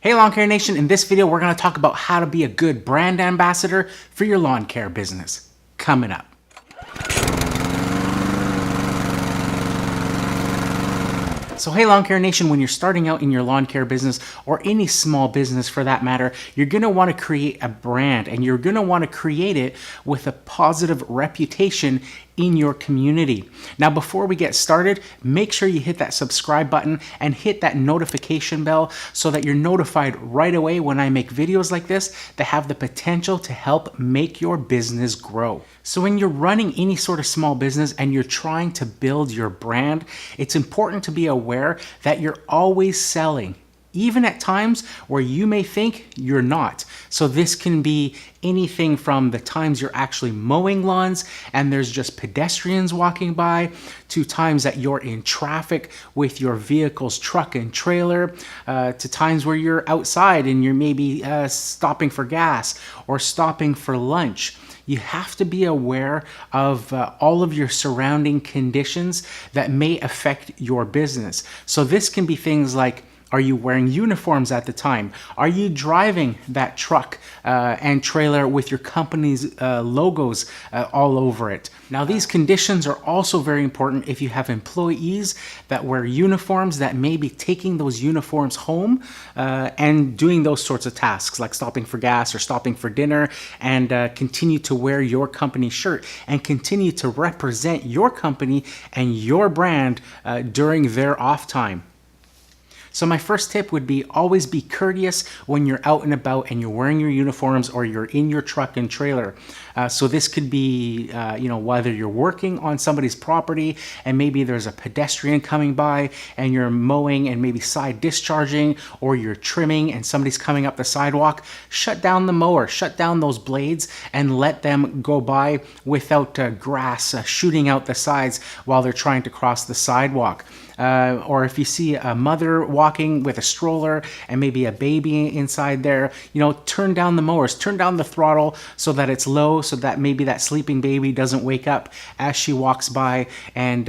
Hey Lawn Care Nation, in this video we're going to talk about how to be a good brand ambassador for your lawn care business. Coming up. So hey Lawn Care Nation, when you're starting out in your lawn care business or any small business for that matter, you're going to want to create a brand, and you're going to want to create it with a positive reputation in your community. Now, before we get started, make sure you hit that subscribe button and hit that notification bell so that you're notified right away when I make videos like this that have the potential to help make your business grow. So when you're running any sort of small business and you're trying to build your brand, it's important to be aware that you're always selling, even at times where you may think you're not. So this can be anything from the times you're actually mowing lawns and there's just pedestrians walking by, to times that you're in traffic with your vehicle's truck and trailer, to times where you're outside and you're maybe stopping for gas or stopping for lunch. You have to be aware of all of your surrounding conditions that may affect your business. So this can be things like, are you wearing uniforms at the time? Are you driving that truck and trailer with your company's logos all over it? Now, these conditions are also very important if you have employees that wear uniforms that may be taking those uniforms home and doing those sorts of tasks like stopping for gas or stopping for dinner, and continue to wear your company shirt and continue to represent your company and your brand during their off time. So my first tip would be always be courteous when you're out and about and you're wearing your uniforms or you're in your truck and trailer. So this could be, whether you're working on somebody's property and maybe there's a pedestrian coming by and you're mowing and maybe side discharging, or you're trimming and somebody's coming up the sidewalk. Shut down the mower, shut down those blades and let them go by without grass shooting out the sides while they're trying to cross the sidewalk. Or if you see a mother walking with a stroller and maybe a baby inside there, turn down the mowers, turn down the throttle so that it's low, so that maybe that sleeping baby doesn't wake up as she walks by and,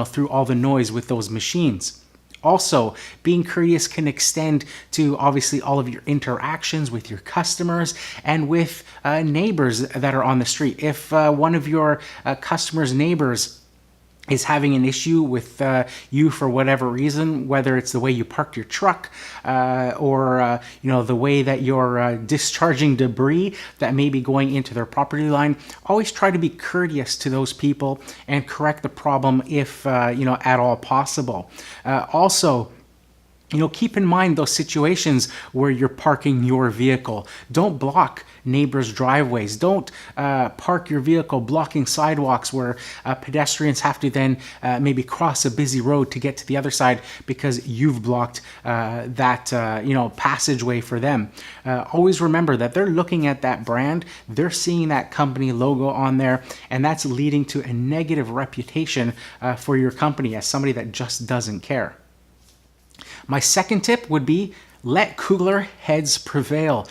through all the noise with those machines. Also, being courteous can extend to obviously all of your interactions with your customers and with neighbors that are on the street. If one of your customers' neighbors is having an issue with you for whatever reason, whether it's the way you parked your truck or the way that you're discharging debris that may be going into their property line, always try to be courteous to those people and correct the problem if at all possible. Also, keep in mind those situations where you're parking your vehicle. Don't block neighbors' driveways. Don't park your vehicle blocking sidewalks where pedestrians have to then maybe cross a busy road to get to the other side because you've blocked that passageway for them. Always remember that they're looking at that brand, they're seeing that company logo on there, and that's leading to a negative reputation for your company as somebody that just doesn't care. My second tip would be let cooler heads prevail.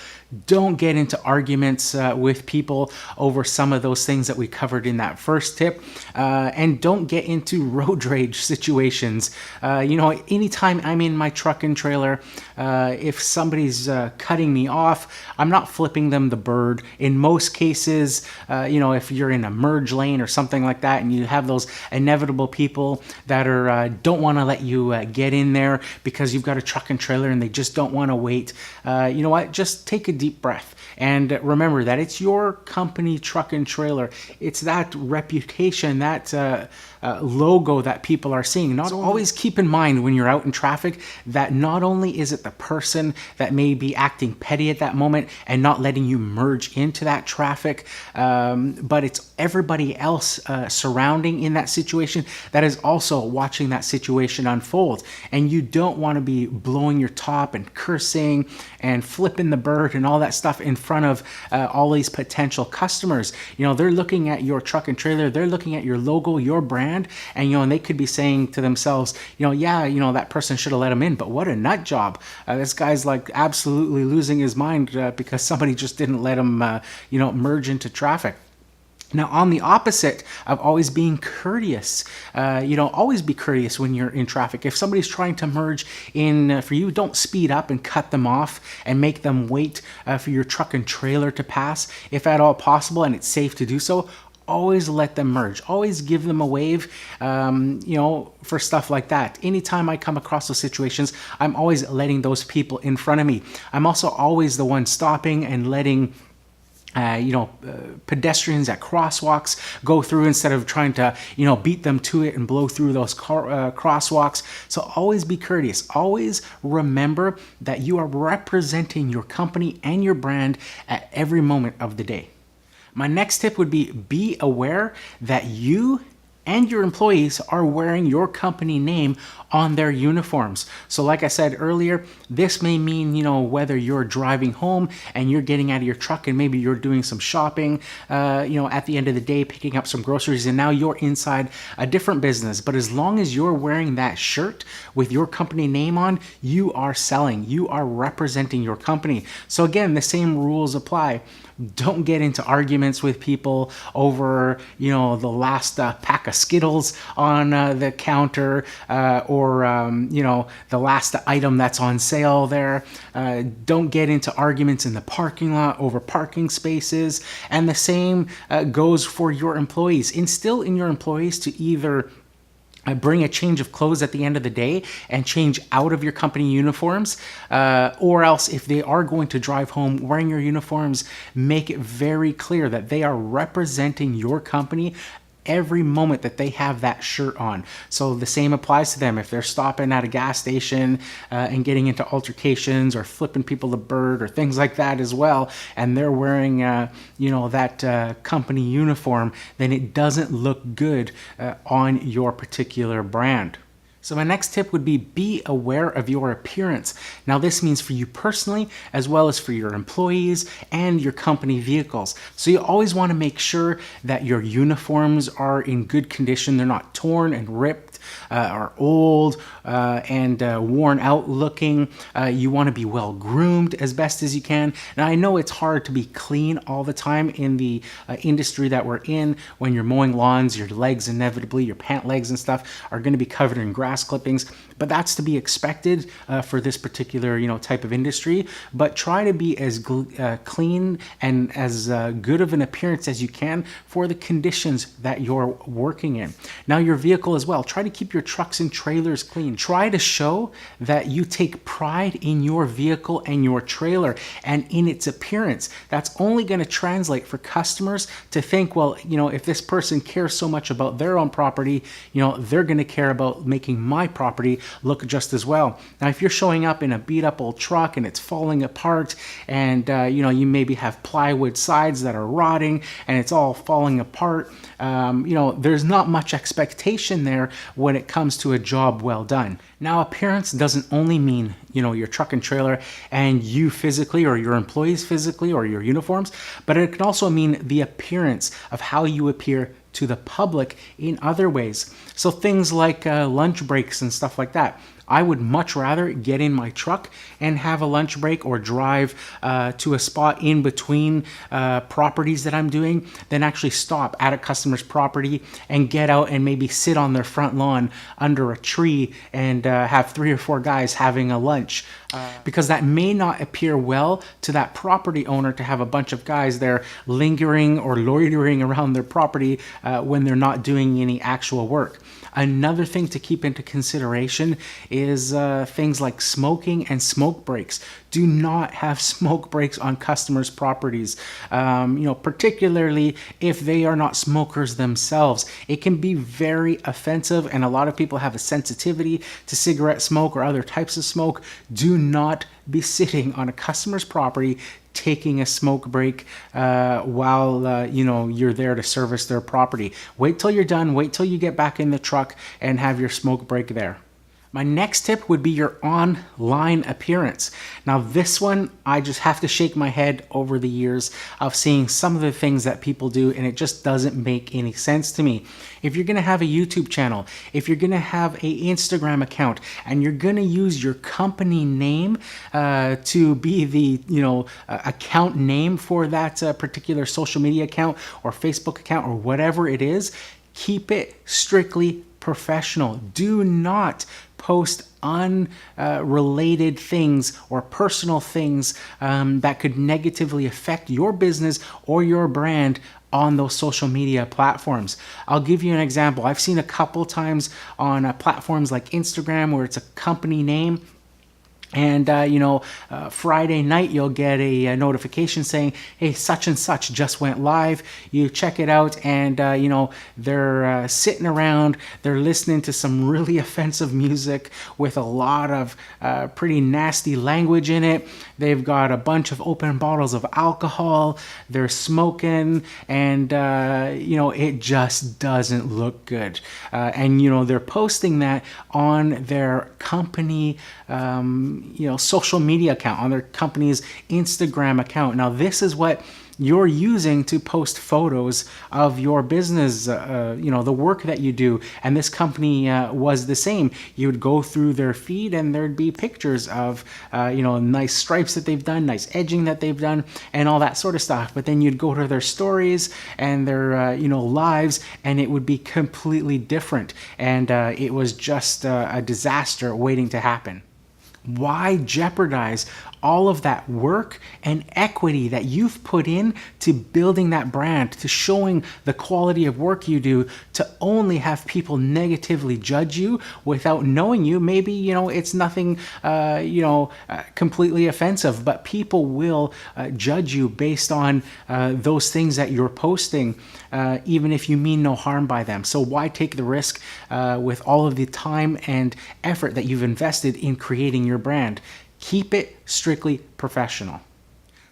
Don't get into arguments with people over some of those things that we covered in that first tip. And don't get into road rage situations. Anytime I'm in my truck and trailer, if somebody's cutting me off, I'm not flipping them the bird. In most cases, if you're in a merge lane or something like that and you have those inevitable people that are don't want to let you get in there because you've got a truck and trailer and they just don't want to wait, just take a deep breath and remember that it's your company truck and trailer. It's that reputation, that logo that people are seeing. Always keep in mind when you're out in traffic that not only is it the person that may be acting petty at that moment and not letting you merge into that traffic, but it's everybody else surrounding in that situation that is also watching that situation unfold. And you don't want to be blowing your top and cursing and flipping the bird and all that stuff in front of all these potential customers. They're looking at your truck and trailer, they're looking at your logo, your brand, and they could be saying to themselves, that person should have let him in, but what a nut job. This guy's like absolutely losing his mind because somebody just didn't let him merge into traffic. Now, on the opposite of always being courteous, always be courteous when you're in traffic. If somebody's trying to merge in for you, don't speed up and cut them off and make them wait for your truck and trailer to pass. If at all possible and it's safe to do so, always let them merge. Always give them a wave, for stuff like that. Anytime I come across those situations, I'm always letting those people in front of me. I'm also always the one stopping and letting pedestrians at crosswalks go through instead of trying to, beat them to it and blow through those crosswalks. So always be courteous. Always remember that you are representing your company and your brand at every moment of the day. My next tip would be aware that you and your employees are wearing your company name on their uniforms. So like I said earlier, this may mean, whether you're driving home and you're getting out of your truck and maybe you're doing some shopping, at the end of the day, picking up some groceries, and now you're inside a different business. But as long as you're wearing that shirt with your company name on, you are selling, you are representing your company. So again, the same rules apply. Don't get into arguments with people over, the last pack of Skittles on the counter or the last item that's on sale there. Don't get into arguments in the parking lot over parking spaces. And the same goes for your employees. Instill in your employees to either bring a change of clothes at the end of the day and change out of your company uniforms, or else if they are going to drive home wearing your uniforms, make it very clear that they are representing your company every moment that they have that shirt on. So the same applies to them if they're stopping at a gas station and getting into altercations or flipping people the bird or things like that as well, and they're wearing that company uniform, then it doesn't look good on your particular brand. So my next tip would be aware of your appearance. Now this means for you personally, as well as for your employees and your company vehicles. So you always want to make sure that your uniforms are in good condition. They're not torn and ripped or old and worn out looking. You want to be well groomed as best as you can. Now I know it's hard to be clean all the time in the industry that we're in. When you're mowing lawns, your legs inevitably, your pant legs and stuff are going to be covered in grass clippings, but that's to be expected for this particular type of industry. But try to be as clean and as good of an appearance as you can for the conditions that you're working in. Now your vehicle as well, try to keep your trucks and trailers clean. Try to show that you take pride in your vehicle and your trailer and in its appearance. That's only going to translate for customers to think, well, if this person cares so much about their own property, they're going to care about making my property look just as well. Now, if you're showing up in a beat up old truck and it's falling apart and, you maybe have plywood sides that are rotting and it's all falling apart, there's not much expectation there when it comes to a job well done. Now, appearance doesn't only mean, your truck and trailer and you physically or your employees physically or your uniforms, but it can also mean the appearance of how you appear to the public in other ways. So things like lunch breaks and stuff like that. I would much rather get in my truck and have a lunch break or drive to a spot in between properties that I'm doing than actually stop at a customer's property and get out and maybe sit on their front lawn under a tree and have 3 or 4 guys having a lunch. Because that may not appear well to that property owner to have a bunch of guys there lingering or loitering around their property when they're not doing any actual work. Another thing to keep into consideration is things like smoking and smoke breaks. Do not have smoke breaks on customers' properties, particularly if they are not smokers themselves. It can be very offensive, and a lot of people have a sensitivity to cigarette smoke or other types of smoke. Do not be sitting on a customer's property taking a smoke break while you're there to service their property. Wait till you're done. Wait till you get back in the truck and have your smoke break there. My next tip would be your online appearance. Now this one, I just have to shake my head over the years of seeing some of the things that people do, and it just doesn't make any sense to me. If you're gonna have a YouTube channel, if you're gonna have an Instagram account, and you're gonna use your company name to be the account name for that particular social media account or Facebook account or whatever it is, keep it strictly professional. Do not post unrelated things or personal things that could negatively affect your business or your brand on those social media platforms. I'll give you an example. I've seen a couple times on platforms like Instagram where it's a company name. And, Friday night, you'll get a notification saying, hey, such and such just went live. You check it out and, they're sitting around. They're listening to some really offensive music with a lot of pretty nasty language in it. They've got a bunch of open bottles of alcohol. They're smoking and, it just doesn't look good. And, they're posting that on their company social media account, on their company's Instagram account. Now, this is what you're using to post photos of your business, the work that you do. And this company was the same. You would go through their feed and there'd be pictures of, nice stripes that they've done, nice edging that they've done, and all that sort of stuff. But then you'd go to their stories and their, lives, and it would be completely different. And it was just a disaster waiting to happen. Why jeopardize all of that work and equity that you've put in to building that brand, to showing the quality of work you do, to only have people negatively judge you without knowing you? Maybe, it's nothing, completely offensive, but people will judge you based on those things that you're posting, even if you mean no harm by them. So why take the risk with all of the time and effort that you've invested in creating your brand? Keep it strictly professional.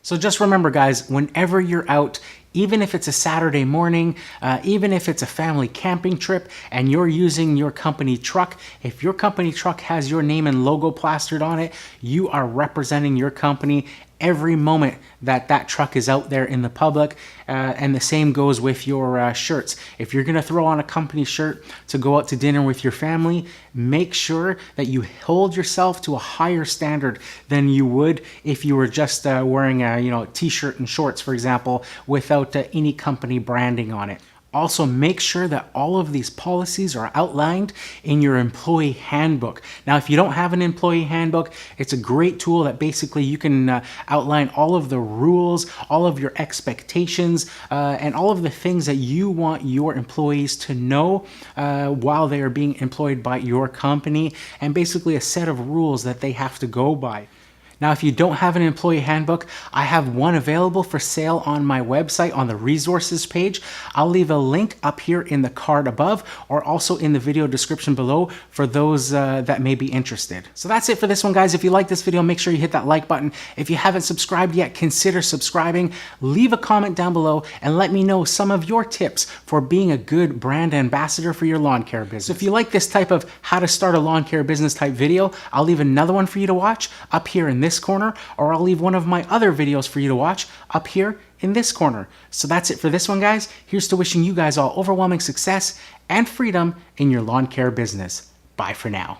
So just remember, guys, whenever you're out, even if it's a Saturday morning, even if it's a family camping trip and you're using your company truck, if your company truck has your name and logo plastered on it, you are representing your company every moment that truck is out there in the public. And the same goes with your shirts. If you're going to throw on a company shirt to go out to dinner with your family, make sure that you hold yourself to a higher standard than you would if you were just wearing a t-shirt and shorts, for example, without any company branding on it. Also, make sure that all of these policies are outlined in your employee handbook. Now, if you don't have an employee handbook, it's a great tool that basically you can outline all of the rules, all of your expectations, and all of the things that you want your employees to know while they are being employed by your company, and basically a set of rules that they have to go by. Now, if you don't have an employee handbook, I have one available for sale on my website on the resources page. I'll leave a link up here in the card above or also in the video description below for those that may be interested. So that's it for this one, guys. If you like this video, make sure you hit that like button. If you haven't subscribed yet, consider subscribing. Leave a comment down below and let me know some of your tips for being a good brand ambassador for your lawn care business. So if you like this type of how to start a lawn care business type video, I'll leave another one for you to watch up here in this corner, or I'll leave one of my other videos for you to watch up here in this corner. So that's it for this one, guys. Here's to wishing you guys all overwhelming success and freedom in your lawn care business. Bye for now.